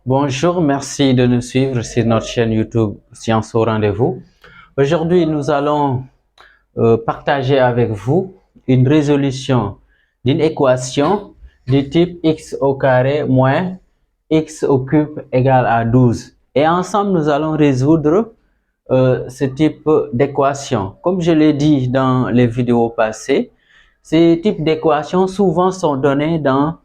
Bonjour, merci de nous suivre sur notre chaîne YouTube Science au rendez-vous. Aujourd'hui, nous allons partager avec vous une résolution d'une équation du type x au carré moins x au cube égale à 12. Et ensemble, nous allons résoudre ce type d'équation. Comme je l'ai dit dans les vidéos passées, ces types d'équations souvent sont donnés dans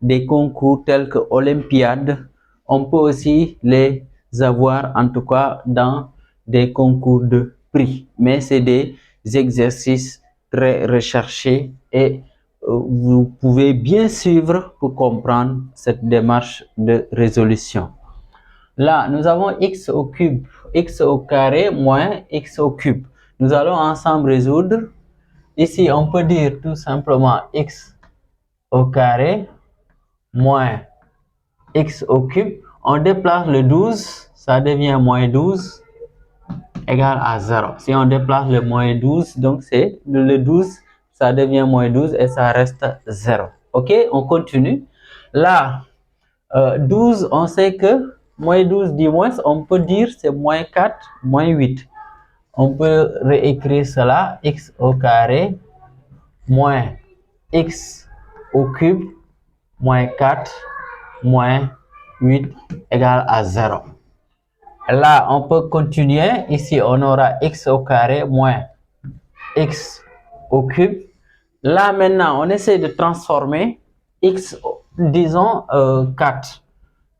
des concours tels que Olympiade. On peut aussi les avoir en tout cas dans des concours de prix, mais c'est des exercices très recherchés et vous pouvez bien suivre pour comprendre cette démarche de résolution. Là, nous avons x au cube, x au carré moins x au cube. Nous allons ensemble résoudre. Ici, on peut dire tout simplement x au carré moins x au cube. On déplace le 12, ça devient moins 12 égale à 0. Si on déplace le moins 12, donc c'est le 12, ça devient moins 12 et ça reste 0. Ok, on continue. Là, 12, on sait que moins 12 dit moins, on peut dire c'est moins 4, moins 8. On peut réécrire cela, x au carré moins x au cube moins 4 moins 8 égale à 0. Là, on peut continuer. Ici, on aura x au carré moins x au cube. Là, maintenant, on essaie de transformer x, disons 4.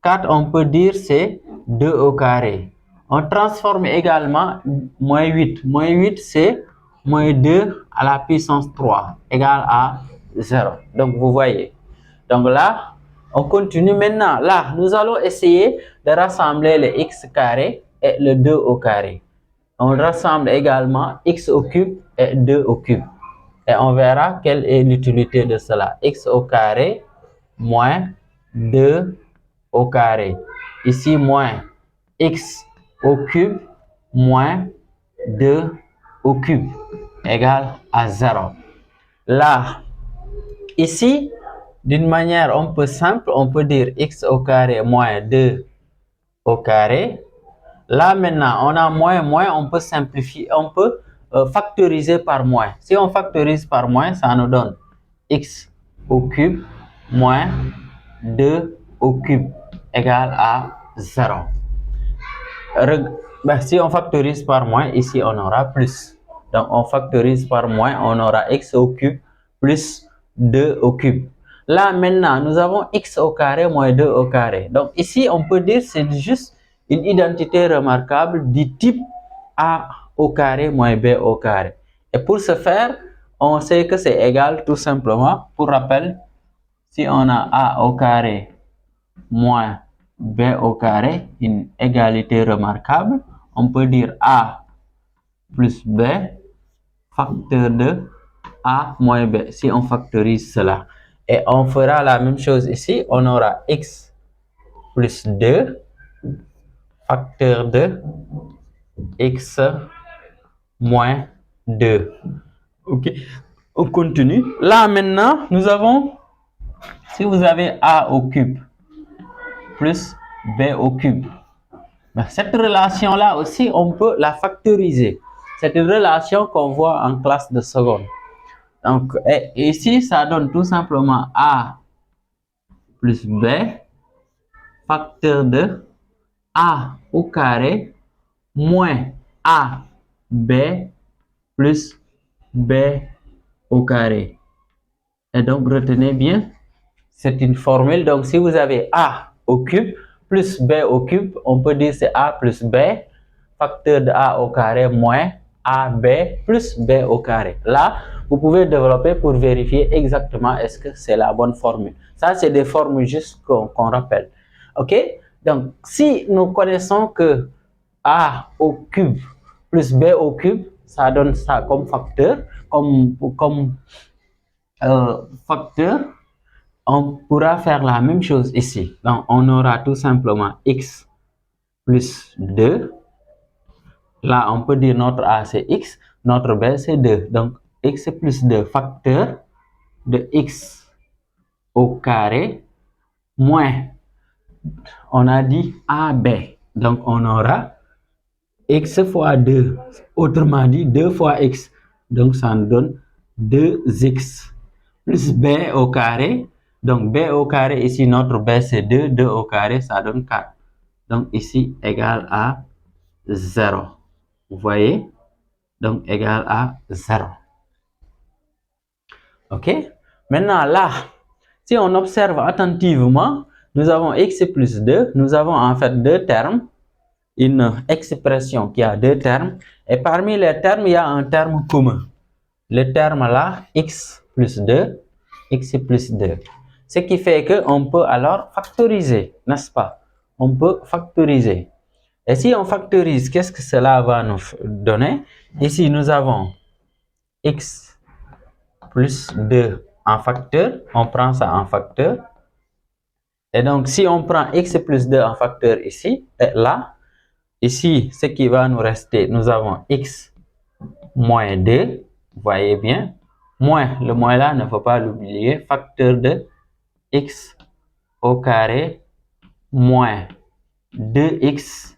4, on peut dire c'est 2 au carré. On transforme également moins 8. Moins 8, c'est moins 2 à la puissance 3 égale à 0. Donc, vous voyez. Donc là, on continue maintenant. Là, nous allons essayer de rassembler le x carré et le 2 au carré. On rassemble également x au cube et 2 au cube. Et on verra quelle est l'utilité de cela. X au carré moins 2 au carré. Ici, moins x au cube moins 2 au cube égale à 0. Là, ici, d'une manière un peu simple, on peut dire x au carré moins 2 au carré. Là, maintenant, on a moins, moins, on peut simplifier, on peut factoriser par moins. Si on factorise par moins, ça nous donne x au cube moins 2 au cube égale à 0. Si on factorise par moins, ici on aura plus. Donc on factorise par moins, on aura x au cube plus 2 au cube. Là maintenant, nous avons x au carré moins 2 au carré. Donc ici, on peut dire c'est juste une identité remarquable du type a au carré moins b au carré. Et pour ce faire, on sait que c'est égal tout simplement. Pour rappel, si on a a au carré moins b au carré, une égalité remarquable, on peut dire a plus b facteur de a moins b, si on factorise cela. Et on fera la même chose ici, on aura x plus 2 facteur de x moins 2. Ok, on continue. Là maintenant, nous avons, si vous avez a au cube plus b au cube, cette relation-là aussi, on peut la factoriser. C'est une relation qu'on voit en classe de seconde. Donc, ici, ça donne tout simplement a plus b facteur de a au carré moins a b plus b au carré. Et donc, retenez bien, c'est une formule. Donc, si vous avez a au cube plus b au cube, on peut dire c'est a plus b facteur de a au carré moins ab plus b au carré. Là, vous pouvez développer pour vérifier exactement est-ce que c'est la bonne formule. Ça, c'est des formules juste qu'on rappelle. OK? Donc, si nous connaissons que a au cube plus b au cube, ça donne ça comme facteur, comme facteur, on pourra faire la même chose ici. Donc, on aura tout simplement x plus 2. Là, on peut dire notre a c'est x, notre b c'est 2. Donc, x plus 2 facteur de x au carré moins on a dit AB. Donc, on aura x fois 2. Autrement dit, 2 fois x. Donc, ça nous donne 2x plus b au carré. Donc, b au carré, ici, notre b, c'est 2. 2 au carré, ça donne 4. Donc, ici, égal à 0. Vous voyez? Donc, égal à 0. OK? Maintenant, là, si on observe attentivement, nous avons x plus 2. Nous avons en fait deux termes. Une expression qui a deux termes. Et parmi les termes, il y a un terme commun. Le terme là, x plus 2. X plus 2. Ce qui fait qu'on peut alors factoriser, n'est-ce pas? On peut factoriser. Et si on factorise, qu'est-ce que cela va nous donner? Ici, nous avons x plus 2 en facteur. On prend ça en facteur. Et donc, si on prend x plus 2 en facteur ici, et là, ici, ce qui va nous rester, nous avons x moins 2. Vous voyez bien. Moins, le moins là, il ne faut pas l'oublier. Facteur de x au carré moins 2x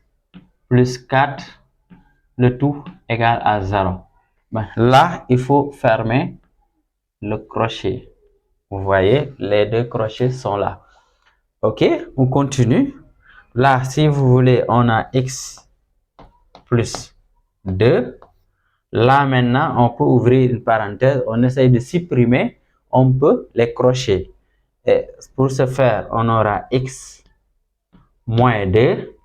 plus 4, le tout égal à 0. Ben, là, il faut fermer le crochet. Vous voyez, les deux crochets sont là. OK, on continue. Là, si vous voulez, on a x plus 2. Là, maintenant, on peut ouvrir une parenthèse. On essaye de supprimer. On peut les crochets. Et pour ce faire, on aura x moins 2.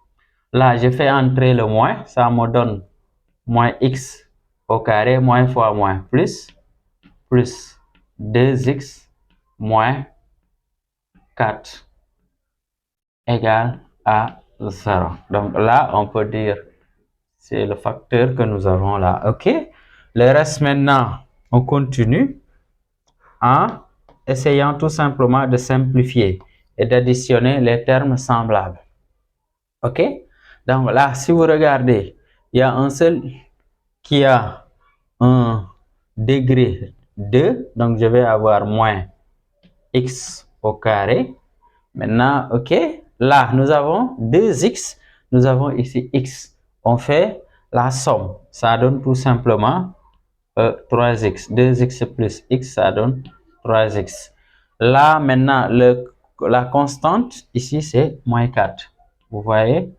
Là, je fais entrer le moins. Ça me donne moins x au carré, moins fois moins, plus 2x moins 4 égale à 0. Donc là, on peut dire c'est le facteur que nous avons là. OK? Le reste maintenant, on continue en essayant tout simplement de simplifier et d'additionner les termes semblables. OK? Donc là, si vous regardez, il y a un seul qui a un degré 2. Donc je vais avoir moins x au carré. Maintenant, OK? Là, nous avons 2x. Nous avons ici x. On fait la somme. Ça donne tout simplement 3x. 2x plus x, ça donne 3x. Là, maintenant, la constante, ici, c'est moins 4. Vous voyez?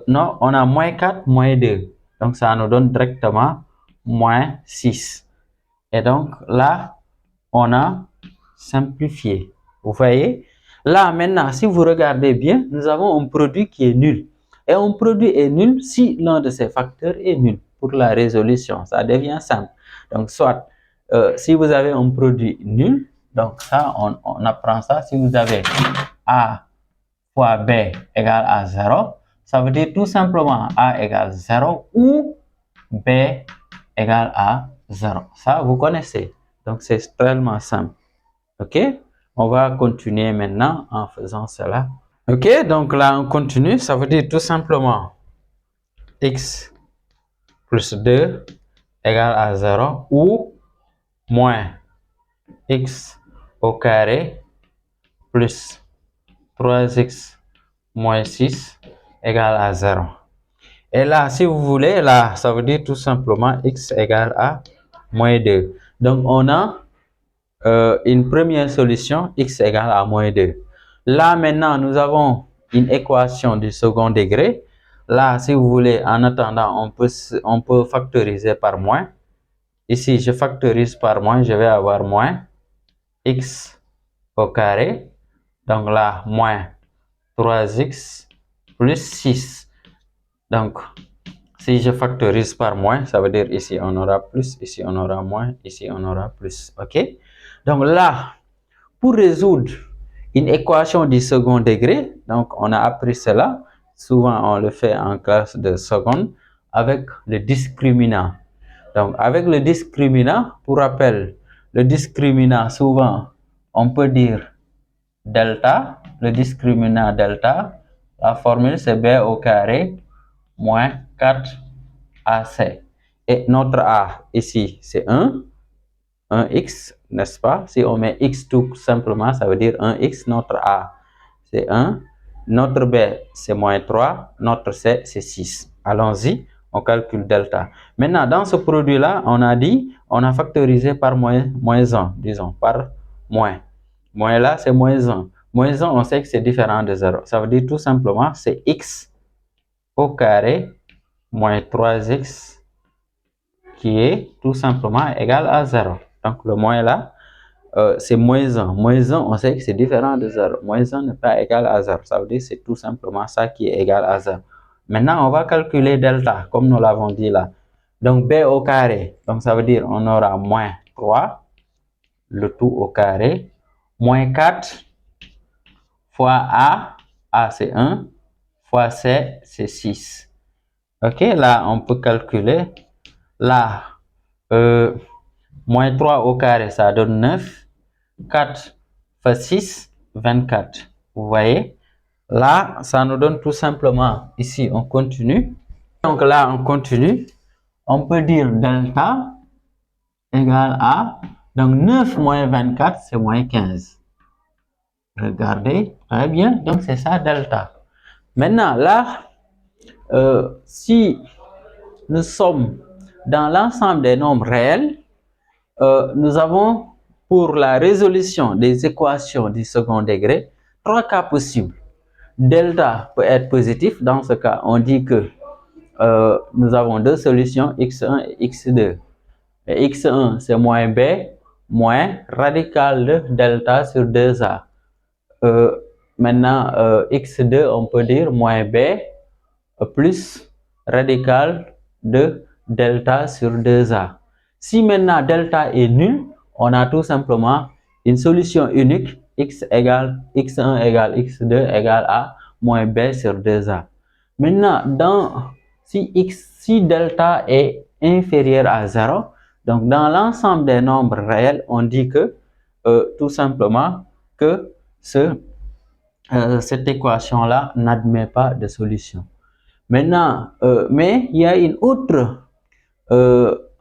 Non, on a moins 4, moins 2. Donc, ça nous donne directement moins 6. Et donc, là, on a simplifié. Vous voyez? Là, maintenant, si vous regardez bien, nous avons un produit qui est nul. Et un produit est nul si l'un de ces facteurs est nul. Pour la résolution, ça devient simple. Donc, soit, si vous avez un produit nul, donc ça, on apprend ça. Si vous avez A fois B égale à 0, ça veut dire tout simplement A égale 0 ou B égale à 0. Ça, vous connaissez. Donc, c'est extrêmement simple. OK? On va continuer maintenant en faisant cela. OK? Donc là, on continue. Ça veut dire tout simplement x plus 2 égale à 0 ou moins x au carré plus 3x moins 6 égale à 0. Et là, si vous voulez, là, ça veut dire tout simplement x égale à moins 2. Donc, on a une première solution, x égale à moins 2. Là, maintenant, nous avons une équation du second degré. Là, si vous voulez, en attendant, on peut factoriser par moins. Ici, je factorise par moins, je vais avoir moins x au carré. Donc là, moins 3x plus 6. Donc, si je factorise par moins, ça veut dire ici on aura plus, ici on aura moins, ici on aura plus. OK? Donc là, pour résoudre une équation du second degré, donc on a appris cela, souvent on le fait en classe de seconde, avec le discriminant. Donc avec le discriminant, pour rappel, le discriminant souvent on peut dire delta, le discriminant delta, la formule c'est b au carré moins 4ac. Et notre a ici c'est 1x, n'est-ce pas? Si on met x tout simplement, ça veut dire 1x, notre a c'est 1. Notre B, c'est moins 3. Notre C, c'est 6. Allons-y, on calcule delta. Maintenant, dans ce produit-là, on a dit, on a factorisé par moins 1, disons, par moins. Moins là, c'est moins 1. Moins 1, on sait que c'est différent de 0. Ça veut dire tout simplement, c'est x au carré moins 3x qui est tout simplement égal à 0. Donc, le moins là, c'est moins 1. Moins 1, on sait que c'est différent de 0. Moins 1 n'est pas égal à 0. Ça veut dire que c'est tout simplement ça qui est égal à 0. Maintenant, on va calculer delta, comme nous l'avons dit là. Donc, b au carré. Donc, ça veut dire on aura moins 3, le tout au carré, moins 4 fois a c'est 1, fois c c'est 6. Ok, là, on peut calculer. Là, moins 3 au carré, ça donne 9. 4 fois 6, 24. Vous voyez? Là, ça nous donne tout simplement, ici, on continue. Donc là, on continue. On peut dire delta égale à, donc 9 moins 24, c'est moins 15. Regardez, très bien. Donc c'est ça delta. Maintenant, là, si nous sommes dans l'ensemble des nombres réels, nous avons pour la résolution des équations du second degré 3 cas possibles. Delta peut être positif. Dans ce cas, on dit que nous avons deux solutions, x1 et x2. Et x1, c'est moins b moins radical de delta sur 2a. Maintenant, x2, on peut dire moins b plus radical de delta sur 2a. Si maintenant delta est nul, on a tout simplement une solution unique, x1 égale x2 égale a moins b sur 2a. Maintenant, si delta est inférieur à 0, donc dans l'ensemble des nombres réels, on dit que tout simplement que cette équation-là n'admet pas de solution. Maintenant, mais il y a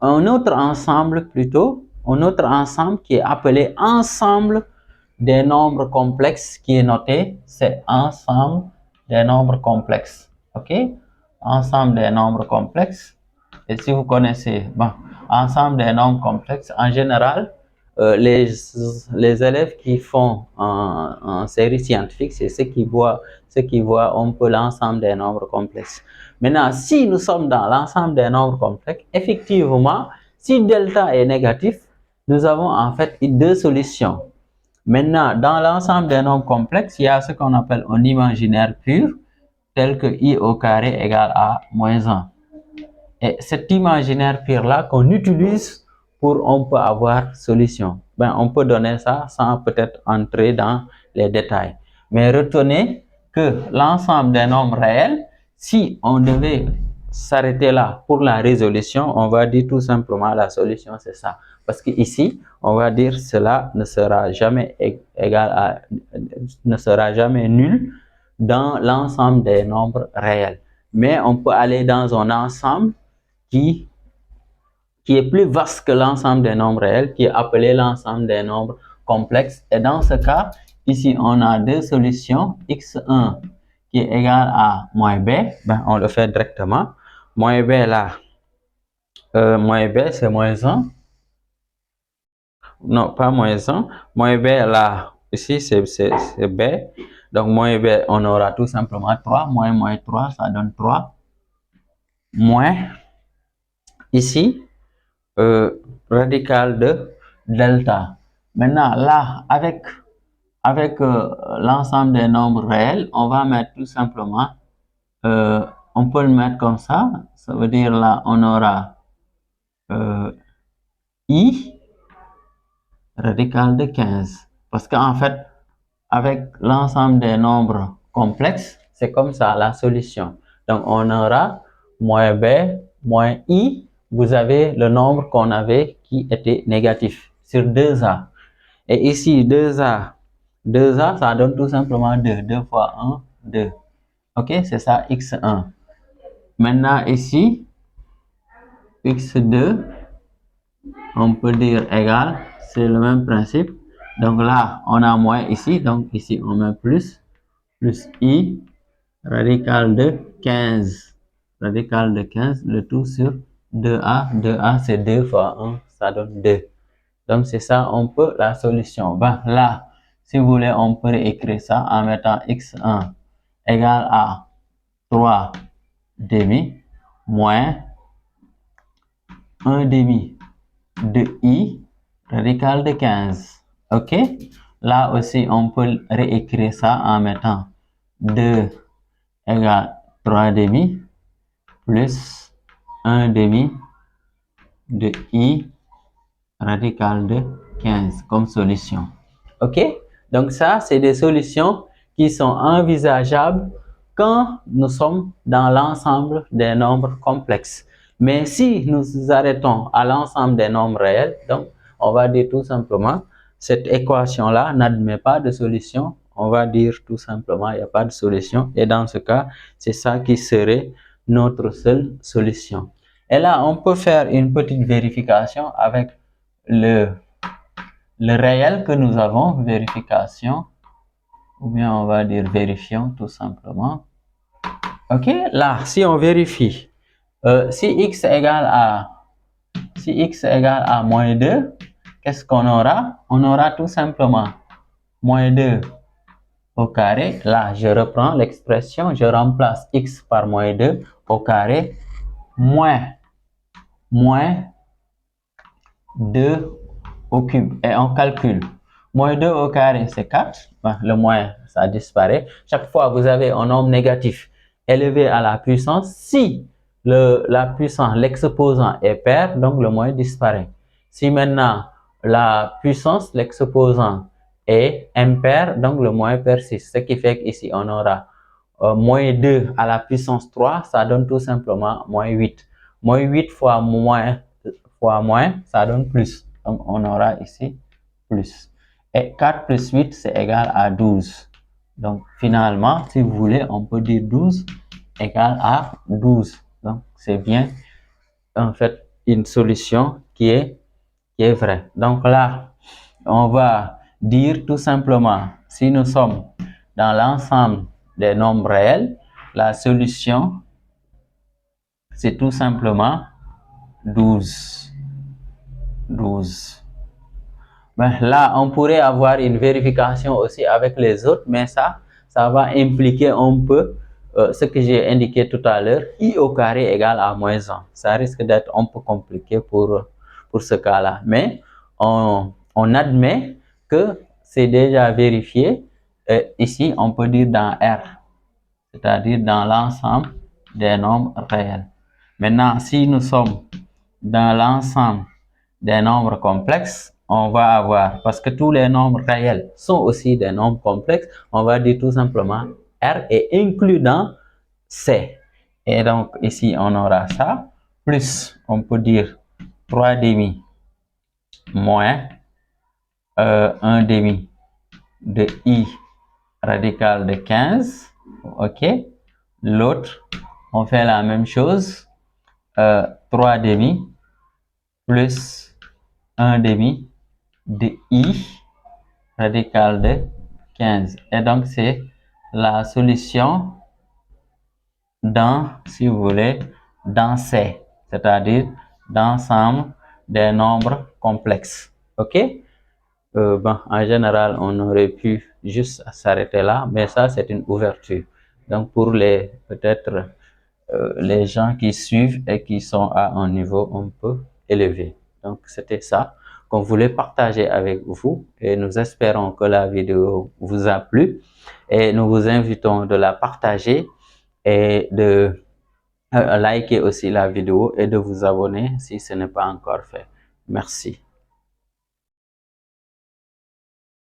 un autre ensemble plutôt, un autre ensemble qui est appelé ensemble des nombres complexes qui est noté, c'est ensemble des nombres complexes. Ok? Ensemble des nombres complexes. Et si vous connaissez, bon, ensemble des nombres complexes, en général, les élèves qui font en série scientifique, c'est ceux qui voient un peu l'ensemble des nombres complexes. Maintenant, si nous sommes dans l'ensemble des nombres complexes, effectivement, si delta est négatif, nous avons en fait deux solutions. Maintenant, dans l'ensemble des nombres complexes, il y a ce qu'on appelle un imaginaire pur, tel que i au carré égale à moins 1. Et cet imaginaire pur-là qu'on utilise pour on peut avoir solution. Ben, on peut donner ça sans peut-être entrer dans les détails. Mais retenez que l'ensemble des nombres réels, si on devait s'arrêter là pour la résolution, on va dire tout simplement la solution, c'est ça. Parce que ici, on va dire cela ne sera jamais égal à, ne sera jamais nul dans l'ensemble des nombres réels. Mais on peut aller dans un ensemble qui est plus vaste que l'ensemble des nombres réels, qui est appelé l'ensemble des nombres complexes. Et dans ce cas, ici, on a deux solutions, x1 qui est égal à moins b, ben, on le fait directement. Moins b là, moins b c'est moins 1. Non, pas moins 1. Moins b là, ici c'est b. Donc moins b, on aura tout simplement 3. Moins 3, ça donne 3. Moins, ici, radical de delta. Maintenant, là, avec l'ensemble des nombres réels, on va mettre tout simplement, on peut le mettre comme ça. Ça veut dire là, on aura i radical de 15. Parce qu'en fait, avec l'ensemble des nombres complexes, c'est comme ça la solution. Donc, on aura moins b moins i. Vous avez le nombre qu'on avait qui était négatif sur 2a. Et ici, 2a, ça donne tout simplement 2. 2 fois 1, 2. Ok, c'est ça, x1. Maintenant, ici, x2, on peut dire égal, c'est le même principe. Donc là, on a moins ici, donc ici, on met plus plus I radical de 15. Radical de 15, le tout sur 2A. 2A, c'est 2 fois 1, ça donne 2. Donc, c'est ça, on peut la solution. Ben, là, si vous voulez, on peut écrire ça en mettant x1 égale à 3 demi moins 1 demi de I radical de 15. OK? Là aussi, on peut réécrire ça en mettant 2 égale 3 demi plus 1 demi de I radical de 15 comme solution. OK? Donc ça, c'est des solutions qui sont envisageables quand nous sommes dans l'ensemble des nombres complexes. Mais si nous nous arrêtons à l'ensemble des nombres réels, donc on va dire tout simplement, cette équation-là n'admet pas de solution. On va dire tout simplement, il n'y a pas de solution. Et dans ce cas, c'est ça qui serait notre seule solution. Et là, on peut faire une petite vérification avec le réel que nous avons, vérification, ou bien on va dire vérifions tout simplement. OK, là, si on vérifie, si x égale à moins 2, qu'est-ce qu'on aura? On aura tout simplement moins 2 au carré. Là, je reprends l'expression, je remplace x par moins 2 au carré, moins 2 au cube. Et on calcule. Moins 2 au carré, c'est 4. Ben, le moins, ça disparaît. Chaque fois, vous avez un nombre négatif élevé à la puissance. Si la puissance, l'exposant est pair, donc le moins disparaît. Si maintenant, la puissance, l'exposant est impair, donc le moins persiste. Ce qui fait qu'ici, on aura moins 2 à la puissance 3, ça donne tout simplement moins 8. Moins 8 fois moins, ça donne plus. Donc, on aura ici plus. Et 4 plus 8, c'est égal à 12. Donc, finalement, si vous voulez, on peut dire 12 égale à 12. Donc, c'est bien, en fait, une solution qui est vraie. Donc là, on va dire tout simplement, si nous sommes dans l'ensemble des nombres réels, la solution, c'est tout simplement 12. 12. Ben, là, on pourrait avoir une vérification aussi avec les autres, mais ça va impliquer un peu ce que j'ai indiqué tout à l'heure, I au carré égale à moins 1. Ça risque d'être un peu compliqué pour ce cas-là. Mais on admet que c'est déjà vérifié. Ici, on peut dire dans R, c'est-à-dire dans l'ensemble des nombres réels. Maintenant, si nous sommes dans l'ensemble des nombres complexes, on va avoir, parce que tous les nombres réels sont aussi des nombres complexes, on va dire tout simplement R est inclus dans C. Et donc ici, on aura ça, plus, on peut dire 3 demi moins 1 demi de I radical de 15. OK. L'autre, on fait la même chose, 3 demi plus 1 demi de I radical de 15. Et donc, c'est la solution dans, si vous voulez, dans C, c'est-à-dire d'ensemble des nombres complexes. OK? Bon, en général, on aurait pu juste s'arrêter là, mais ça, c'est une ouverture. Donc, pour peut-être les gens qui suivent et qui sont à un niveau un peu élevé. Donc, c'était ça qu'on voulait partager avec vous et nous espérons que la vidéo vous a plu et nous vous invitons de la partager et de liker aussi la vidéo et de vous abonner si ce n'est pas encore fait. Merci.